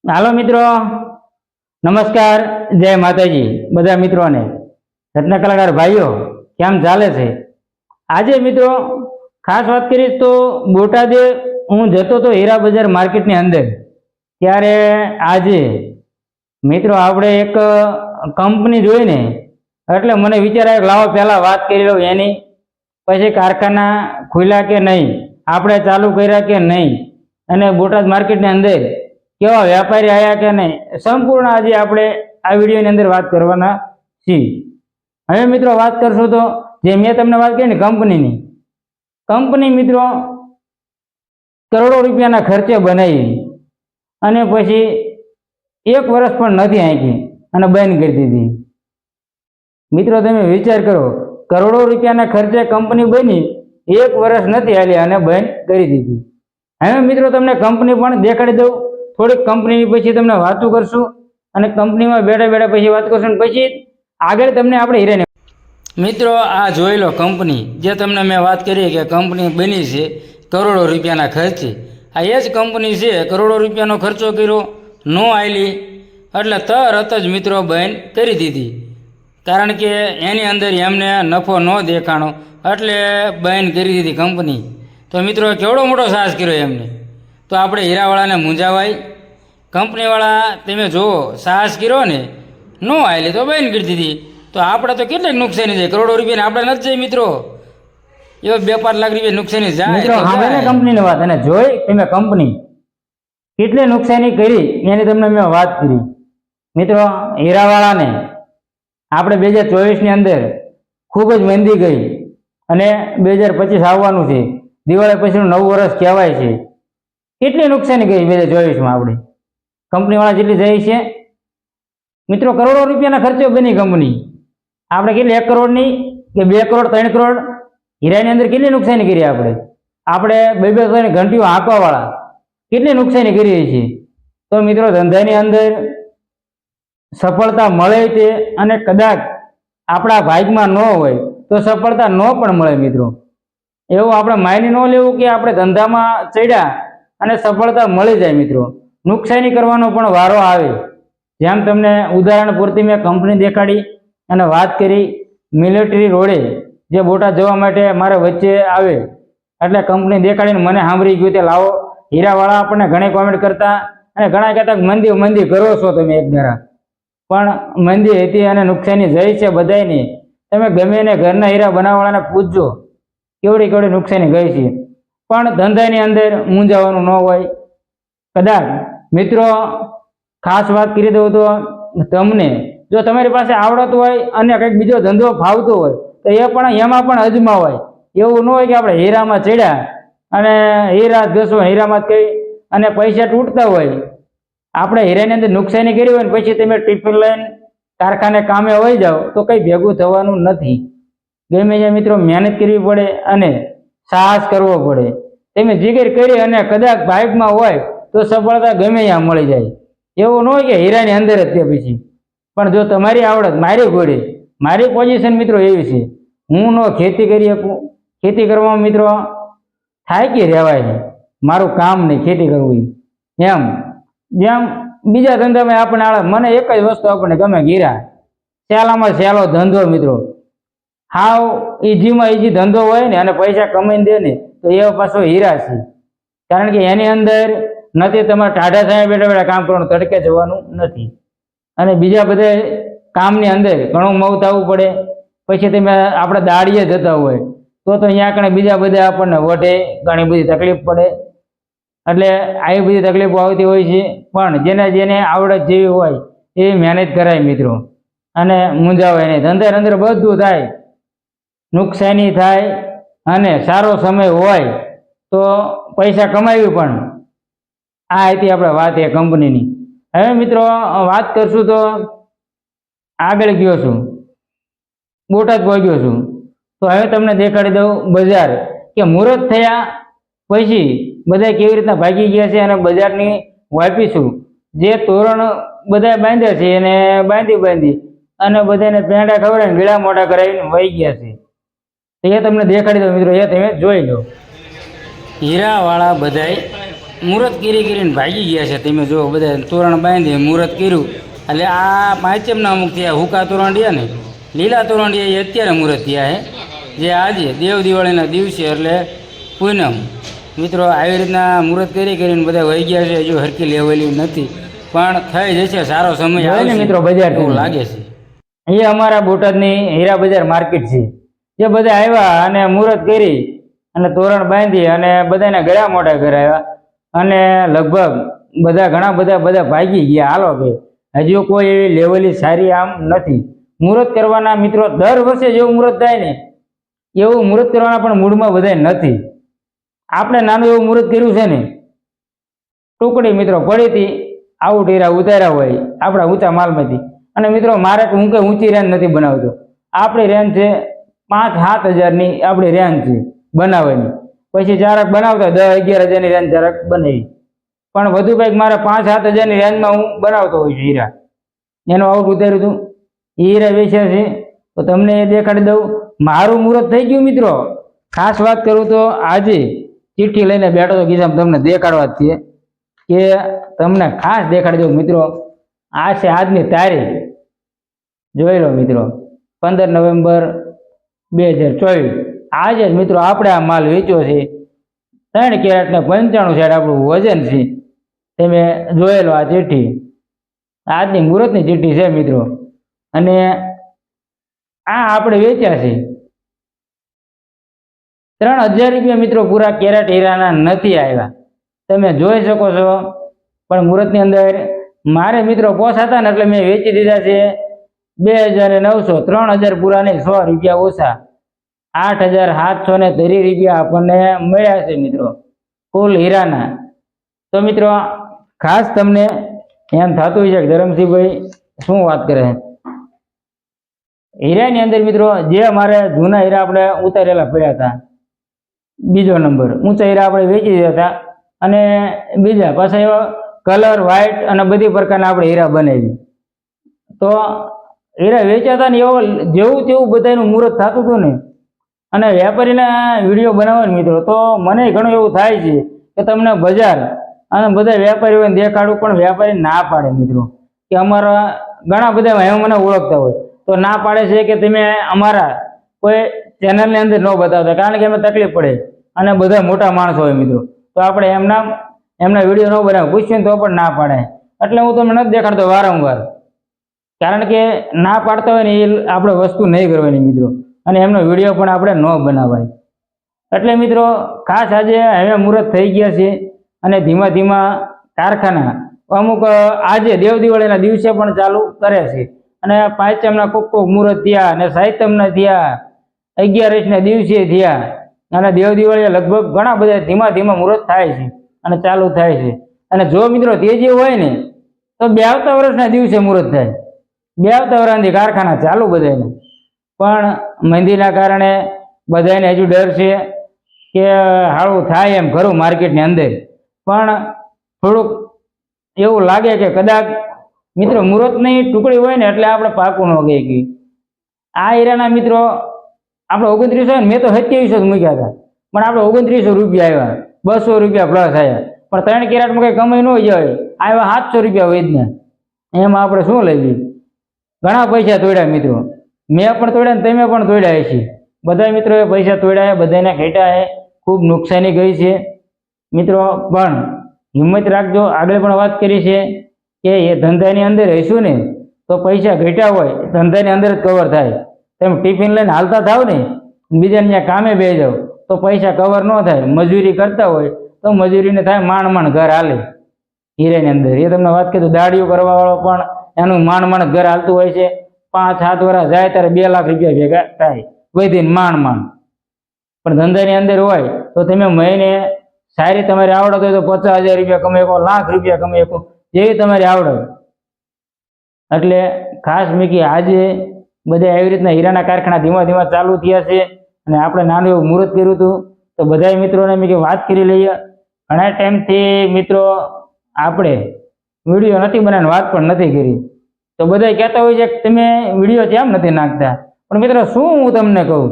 હાલો મિત્રો, નમસ્કાર, જય માતાજી બધા મિત્રોને। રત્ન કલાકાર ભાઈઓ કેમ ચાલે છે? આજે મિત્રો ખાસ વાત કરીશ તો બોટાદે હું જતો તો હીરા બજાર માર્કેટની અંદર, ત્યારે આજે મિત્રો આપણે એક કંપની જોઈને એટલે મને વિચાર આવ્યો લાવો પહેલાં વાત કરી લઉં એની, પછી કારખાના ખુલ્યા કે નહીં, આપણે ચાલુ કર્યા કે નહીં, અને બોટાદ માર્કેટની અંદર કેવા વેપારી આવ્યા કે નહીં, સંપૂર્ણ આજે આપણે આ વિડીયોની અંદર વાત કરવાના છીએ। હવે મિત્રો વાત કરશું તો જે મેં તમને વાત કરી ને કંપની મિત્રો કરોડો રૂપિયાના ખર્ચે બનાવી અને પછી 1 વર્ષ પણ નથી આંકી અને બંધ કરી દીધી। મિત્રો તમે વિચાર કરો, કરોડો રૂપિયાના ખર્ચે કંપની બની, 1 વર્ષ નથી હાલી અને બંધ કરી દીધી। હવે મિત્રો તમને કંપની પણ દેખાડી દઉં, થોડીક કંપનીની પછી તમને વાતો કરશું અને કંપનીમાં બેઠા બેઠા પછી વાત કરશું, પછી આગળ તમને આપણે હીરાને મિત્રો આ જોઈ લો કંપની જે તમને મેં વાત કરી કે કંપની બની છે કરોડો રૂપિયાના ખર્ચે। આ એ જ કંપની છે, કરોડો રૂપિયાનો ખર્ચો કર્યો, નો આવેલી એટલે તરત જ મિત્રો બંધ કરી દીધી, કારણ કે એની અંદર એમને નફો ન દેખાણો એટલે બંધ કરી દીધી કંપની। તો મિત્રો કેવડો મોટો સાહસ કર્યો એમને, તો આપણે હીરાવાળાને મૂંઝાવાય? કંપનીવાળા તમે જુઓ સાહસ કર્યો ને, નો આવેલી તો બંધ કરી દીધી, તો આપણે તો કેટલીક નુકસાની જાય, કરોડો રૂપિયાની આપણે નથી જાય મિત્રો, એવો 2-5 લાખ રૂપિયા નુકસાની જાય મિત્રો। હા કંપનીની વાત અને જોઈ તમે કંપની કેટલી નુકસાની કરી એની તમને મેં વાત કરી મિત્રો। હીરાવાળાને આપણે 2024ની અંદર ખૂબ જ મંદી ગઈ અને 2025 આવવાનું છે, દિવાળી પછીનું નવું વર્ષ કહેવાય છે, કેટલી નુકસાની ગઈ 2024માં આપણે કંપનીવાળા જેટલી જાય છે મિત્રો, કરોડો રૂપિયાના ખર્ચે બની કંપની। આપણે કેટલી 1 કરોડની કે 2 કરોડ 3 કરોડ હીરાની અંદર કેટલી નુકસાની કરી, આપણે 2-2 ઘંટીઓ હાંકવાવાળા કેટલી નુકસાની કરી છે। તો મિત્રો ધંધાની અંદર સફળતા મળે છે અને કદાચ આપણા ભાગમાં ન હોય તો સફળતા ન પણ મળે મિત્રો, એવું આપણે માની ન લેવું કે આપણે ધંધામાં ચડ્યા અને સફળતા મળી જાય મિત્રો, નુકસાની કરવાનો પણ વારો આવે। જેમ તમને ઉદાહરણ પૂરતી મેં કંપની દેખાડી અને વાત કરી, મિલિટરી રોડે જે બોટાદ જવા માટે મારે વચ્ચે આવે એટલે કંપની દેખાડીને મને સાંભળી ગયું તે લાવો હીરાવાળા આપણને ઘણી કોમેન્ટ કરતા અને ઘણા કહેતા મંદી કરો છો તમે એક જરા, પણ મંદી હતી અને નુકસાની જઈ છે બધાની। તમે ગમે એને ઘરના હીરા બનાવવાળાને પૂછજો કેવડી નુકસાની ગઈ છે, પણ ધંધાની અંદર મૂંઝાવાનું ન હોય। કદાચ મિત્રો ખાસ વાત કરી દઉં તો તમને જો તમારી પાસે આવડત હોય અને કંઈક બીજો ધંધો ફાવતો હોય તો એ પણ એમાં પણ અજમાવાય, એવું ન હોય કે આપણે હીરામાં ચડ્યા અને હીરા જશો હીરામાં કઈ અને પૈસા તૂટતા હોય, આપણે હીરાની અંદર નુકસાની કરી હોય ને પછી તમે ટિફિન લઈને કારખાને કામે વહી જાઓ તો કંઈ ભેગું થવાનું નથી। ગમે ત્યાં મિત્રો મહેનત કરવી પડે અને સાહસ કરવો પડે, તમે જીગર કરી અને કદાચ ભાગમાં હોય તો સફળતા ગમે ત્યાં મળી જાય, એવું ન હોય કે હીરાની અંદર જ તે પછી। પણ જો તમારી આવડત મારી ઘોડે, મારી પોઝિશન મિત્રો એવી છે, હું નો ખેતી કરી શકું, ખેતી કરવામાં મિત્રો થાકી રહેવાય છે, મારું કામ નહીં ખેતી કરવું એમ, જેમ બીજા ધંધામાં આપણે આવે, મને એક જ વસ્તુ આપણને ગમે હીરા, સહેલામાં સહેલો ધંધો મિત્રો, હાવ ઈઝીમાં ઈઝી ધંધો હોય ને અને પૈસા કમાઈને દે ને તો એ પાછો હીરા છે, કારણ કે એની અંદર નથી તમારે ટાઢા સામે બેઠા બેઠા કામ કરવાનું, તડકે જવાનું નથી, અને બીજા બધા કામની અંદર ઘણું મૌત આવવું પડે, પછી તમે આપણે દાડીએ જતા હોય તો અહીંયા કણે બીજા બધા આપણને વઢે, ઘણી બધી તકલીફ પડે, એટલે આવી બધી તકલીફો આવતી હોય છે। પણ જેને આવડત જેવી હોય એવી મહેનત કરાય મિત્રો, અને મૂંઝાવાય નહીં, ધંધા અંદર બધું થાય, નુકસાની થાય અને સારો સમય હોય તો પૈસા કમાવી પણ। આ હતી આપણે વાત એ કંપનીની। હવે મિત્રો વાત કરશું તો આગળ ગયો છું, બોટાદ પહોંચ્યો છું, તો હવે તમને દેખાડી દઉં બજાર કે મુહૂર્ત થયા પછી બધા કેવી રીતના ભાગી ગયા છે અને બજારની વાપીશું જે તોરણ બધા બાંધ્યા છે એને બાંધી અને બધાને પેંડા ખવડાવીને ગળા મોટા કરાવીને વહી ગયા છે, એ તમને દેખાડી દઉં મિત્રો, એ તમે જોઈ લો। હીરાવાળા બધાય મુહૂર્ત કરીને ભાગી ગયા છે. તમે જો બધા તોરણ બાંધી મુહૂર્ત કર્યું એટલે આ પાંચમના અમુક થયા હુકા તોરણ રહ્યા ને લીલા તોરણ રહ્યા એ અત્યારે મુહૂર્ત થયા છે, જે આજે દેવ દિવાળીના દિવસે એટલે પૂનમ. મિત્રો આવી રીતના મુહૂર્ત કરીને બધા વહી ગયા છે. હજુ હરકી લેવલી નથી પણ થઈ જશે, સારો સમય આવે ને મિત્રો. બજાર એવું લાગે છે. અહીંયા અમારા બોટાદની હીરા બજાર માર્કેટ છે, જે બધા આવ્યા અને મુહૂર્ત કરી અને તોરણ બાંધી અને બધાને ગળા મોઢા કરાવ્યા અને લગભગ બધા ઘણા બધા ભાગી ગયા. હાલો કે હજુ કોઈ એવી લેવલી સારી આમ નથી. મુહૂર્ત કરવાના મિત્રો દર વર્ષે જેવું મુહૂર્ત થાય ને એવું મુહૂર્ત કરવાના પણ મૂડમાં બધા નથી. આપણે નાનું એવું મુહૂર્ત કર્યું છે ને, ટુકડી મિત્રો પડી હતી આઉટ હીરા ઉતાર્યા હોય આપણા ઊંચા માલમાંથી. અને મિત્રો મારે હું કંઈ ઊંચી રેન્જ નથી બનાવતો. આપણી રેન્જ છે 5-7 હજારની આપણી રેન્જ છે બનાવવાની. પછી જરાક બનાવતા 10-11 હજારની રેન્જ જરાક બનાવી, પણ વધુ કંઈક મારે 5-7 હજારની રેન્જમાં હું બનાવતો હોય છું હીરા. એનું આઉટ ઉતાર્યું હતું, હીરા વેચ્યા છે તો તમને એ દેખાડી દઉં. મારું મુહૂર્ત થઈ ગયું મિત્રો. ખાસ વાત કરું તો આજે ચિઠ્ઠી લઈને બેઠો તો કિસ્સામાં તમને દેખાડવા જ છે કે તમને ખાસ દેખાડી દઉં મિત્રો. આ છે આજની તારીખ, જોઈ લો મિત્રો, 15 નવેમ્બર 2024. આજે જ મિત્રો આપણે આ માલ વેચ્યો છે. 3 કેરેટ ને 95 સેટ આપણું વજન છે. તમે જોયેલો આ ચિઠ્ઠી આજની મુહૂર્તની ચિઠ્ઠી છે મિત્રો. અને આ આપણે વેચ્યા છે 3000 રૂપિયા મિત્રો. પૂરા કેરેટ હીરાના નથી આવ્યા, તમે જોઈ શકો છો. પણ મુહૂર્તની અંદર મારે મિત્રો પોસાતા ને એટલે મેં વેચી દીધા છે 2900. 3000 પૂરા નહીં, 100 રૂપિયા ઓછા. 8730 રૂપિયા આપણને મળ્યા છે મિત્રો કુલ હીરાના. તો મિત્રો ખાસ તમને એમ થતું છે કે ધરમસિંહભાઈ શું વાત કરે છે. હીરાની અંદર મિત્રો જે અમારે જૂના હીરા આપણે ઉતારેલા પડ્યા હતા, બીજો નંબર ઊંચા હીરા આપણે વેચી દીધા હતા. અને બીજા પાછા એવા કલર વ્હાઇટ અને બધી પ્રકારના આપણે હીરા બનાવી. તો હીરા વેચાતા ને એવો જેવું તેવું બધાનું મુહૂર્ત થતું હતું ને. અને વેપારીના વિડીયો બનાવવાનો મિત્રો તો મને ઘણું એવું થાય છે કે તમને બજાર અને બધા વેપારીઓને દેખાડું, પણ વેપારી ના પાડે મિત્રો. કે અમારા ઘણા બધા એમ મને ઓળખતા હોય તો ના પાડે છે કે તમે અમારા કોઈ ચેનલની અંદર ન બતાવતા, કારણ કે એમાં તકલીફ પડે અને બધા મોટા માણસો હોય મિત્રો. તો આપણે એમના વિડીયો ન બનાવે, પૂછ્યું તો પણ ના પાડે. એટલે હું તમને નથી દેખાડતો વારંવાર, કારણ કે ના પાડતા હોય ને એ આપણે વસ્તુ નહીં કરવાની મિત્રો. અને એમનો વિડીયો પણ આપણે ન બનાવાય. એટલે મિત્રો ખાસ આજે હવે મુહૂર્ત થઈ ગયા છે અને ધીમા ધીમા કારખાના અમુક આજે દેવ દિવાળીના દિવસે પણ ચાલુ કરે છે. અને પાંચમના કોક મુહૂર્ત થયા અને સાહિત્યમના થયા, 11ના દિવસે થયા. અને દેવ દિવાળીએ લગભગ ઘણા બધા ધીમા ધીમા મુહૂર્ત થાય છે અને ચાલુ થાય છે. અને જો મિત્રો તેજી હોય ને તો 2 આવતા વર્ષના દિવસે મુહૂર્ત થાય. 2 આવતા વર્ષથી કારખાના ચાલુ બધાને. પણ મંદીના કારણે બધાને હજુ ડર છે કે હાળું થાય એમ ખરું માર્કેટની અંદર. પણ થોડુંક એવું લાગે કે કદાચ મિત્રો મુહૂર્તની ટુકડી હોય ને એટલે આપણે પાકું ન ગઈ ગઈ. આ હીરાના મિત્રો આપણે 2900 ને મેં તો 2700 મૂક્યા હતા, પણ આપણે 2900 રૂપિયા આવ્યા, 200 રૂપિયા પ્લસ આવ્યા. પણ 3 કેરેટમાં કંઈ કમાઈ ન જાય, આવ્યા 700 રૂપિયા વૈદના. એમાં આપણે શું લઈએ? ઘણા પૈસા તોડ્યા મિત્રો. મેં પણ તોડ્યા ને તમે પણ તોડ્યા છે. બધા મિત્રોએ પૈસા તોડ્યા, બધાને ઘટ્યા છે, ખૂબ નુકસાની ગઈ છે મિત્રો. પણ હિંમત રાખજો. આગળ પણ વાત કરી છે કે એ ધંધાની અંદર રહીશું ને તો પૈસા ઘટ્યા હોય ધંધાની અંદર જ કવર થાય. તમે ટિફિન લઈને હાલતા થાવ ને, બીજાને ત્યાં કામે બેસી જાઓ તો પૈસા કવર ન થાય. મજૂરી કરતા હોય તો મજૂરીને થાય માંડ ઘર હાલે હીરાની અંદર. એ તમને વાત કીધું, દાડીઓ કરવા વાળો પણ એનું માંડ ઘર હાલતું હોય છે. 5-7 વર્ષ જાય ત્યારે 2 લાખ રૂપિયા ભેગા થાય વધીને માંડ. પણ ધંધાની અંદર હોય તો તમે મહિને સારી તમારી આવડત હોય તો 50,000 રૂપિયા કમાઈ શકો, લાખ રૂપિયા કમાઈ શકો, જેવી તમારી આવડત. એટલે ખાસ મીકી આજે બધા એવી રીતના હીરાના કારખાના ધીમા ધીમા ચાલુ થયા છે. અને આપણે નાનું એવું મુહૂર્ત કર્યું હતું તો બધા મિત્રોને મેં વાત કરી લઈએ. ઘણા ટાઈમથી મિત્રો આપણે વિડીયો નથી બનાવીને વાત પણ નથી કરી. તો બધા કહેતા હોય છે કે તમે વિડીયો કેમ નથી નાખતા. પણ મિત્રો શું હું તમને કહું,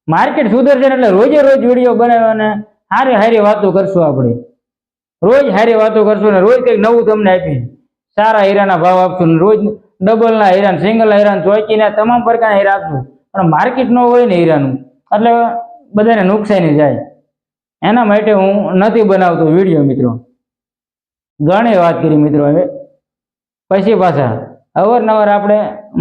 માર્કેટ સુધરશે એટલે રોજે રોજ વિડીયો બનાવવાને સારી સારી વાતો કરશું આપણે. રોજ સારી વાતો કરશું ને રોજ કંઈક નવું તમને આપી સારા હીરાના ભાવ આપશું ને રોજ ડબલના હીરા સિંગલના હીરા ચોકીના તમામ પ્રકારના હીરા આપશું પણ માર્કેટ ન હોય ને હીરાનું એટલે બધાને નુકસાની જાય એના માટે હું નથી બનાવતો વિડીયો મિત્રો. ઘણી વાત કરી મિત્રો. હવે પછી પાછા અવારનવાર આપણે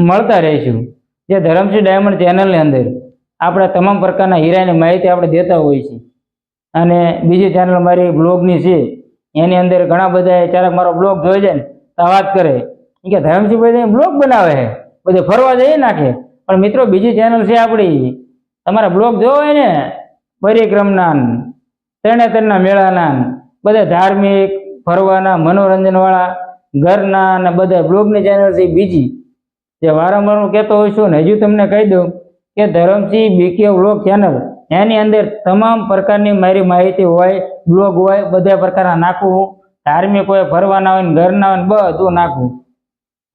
મળતા રહીશું જે ધરમસિંહ ડાયમંડ ચેનલની અંદર આપણે તમામ પ્રકારના હીરાની માહિતી આપણે દેતા હોઈએ છીએ. અને બીજી ચેનલ મારી બ્લોગની છે એની અંદર ઘણા બધા ક્યારેક મારો બ્લોગ જોઈ જાય ને તો વાત કરે કે ધરમસિંહભાઈ બ્લોગ બનાવે છે બધે ફરવા જઈ નાખે. પણ મિત્રો બીજી ચેનલ છે આપણી, તમારા બ્લોગ જોવો હોય ને પરિક્રમના તરણેતરના મેળાના બધા ધાર્મિક ફરવાના મનોરંજનવાળા ઘરના અને બધા બ્લોગની ચેનલ છે બીજી જે વારંવાર હું કહેતો હોઉં છું ને હજુ તમને કહી દઉં કે ધરમસિંહ બીકે બ્લોગ ચેનલ એની અંદર તમામ પ્રકારની મારી માહિતી હોય, બ્લોગ હોય, બધા પ્રકારના નાખવું, ધાર્મિક હોય, ફરવાના હોય ને ઘરના હોય ને બધું નાખવું.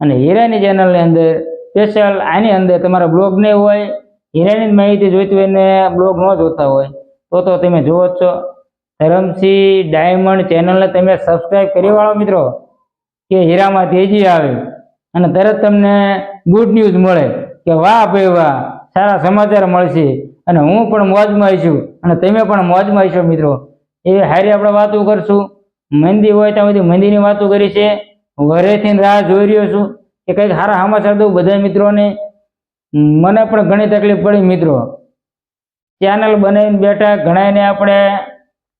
અને હીરાની ચેનલની અંદર સ્પેશિયલ આની અંદર તમારા બ્લોગ નહીં હોય, હીરાની માહિતી જોઈતી હોય ને બ્લોગ ન જોતા હોય તો તમે જુઓ જ છો. ધરમસિંહ ડાયમંડ ચેનલને તમે સબસ્ક્રાઈબ કરી વાળો મિત્રો કે હીરામાં તેજી આવે અને તરત તમને ગુડ ન્યૂઝ મળે કે વાહ ભાઈ વાહ સારા સમાચાર મળશે અને હું પણ મોજમાં આવીશું અને તમે પણ મોજમાં આવીશો મિત્રો. એવી હારી આપણે વાતો કરશું. મંદી હોય ત્યાં બધી મંદીની વાતો કરી છે. વરેથી રાહ જોઈ રહ્યો છું કે કંઈક સારા સમાચાર દઉં બધા મિત્રોને. મને પણ ઘણી તકલીફ પડી મિત્રો. ચેનલ બનાવીને બેઠા, ઘણાને આપણે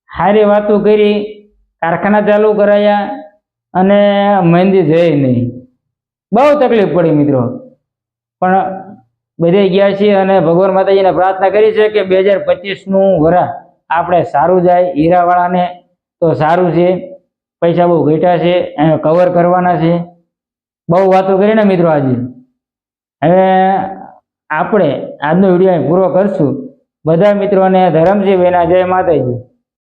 સારી વાતો કરી, કારખાના ચાલુ કરાયા અને મંદી જઈ નહીં. બહુ તકલીફ પડી મિત્રો. પણ બધે ગયા છીએ અને ભગવાન માતાજીને પ્રાર્થના કરી છે કે 2025નું વરસ આપણે સારું જાય. હીરાવાળાને તો સારું છે, પૈસા બહુ ઘટ્યા છે, એને કવર કરવાના છે. બહુ વાતો કરીને મિત્રો આજે. હવે આપણે આજનો વિડીયો પૂરો કરશું. બધા મિત્રોને ધરમસિંહભાઈના જય માતાજી.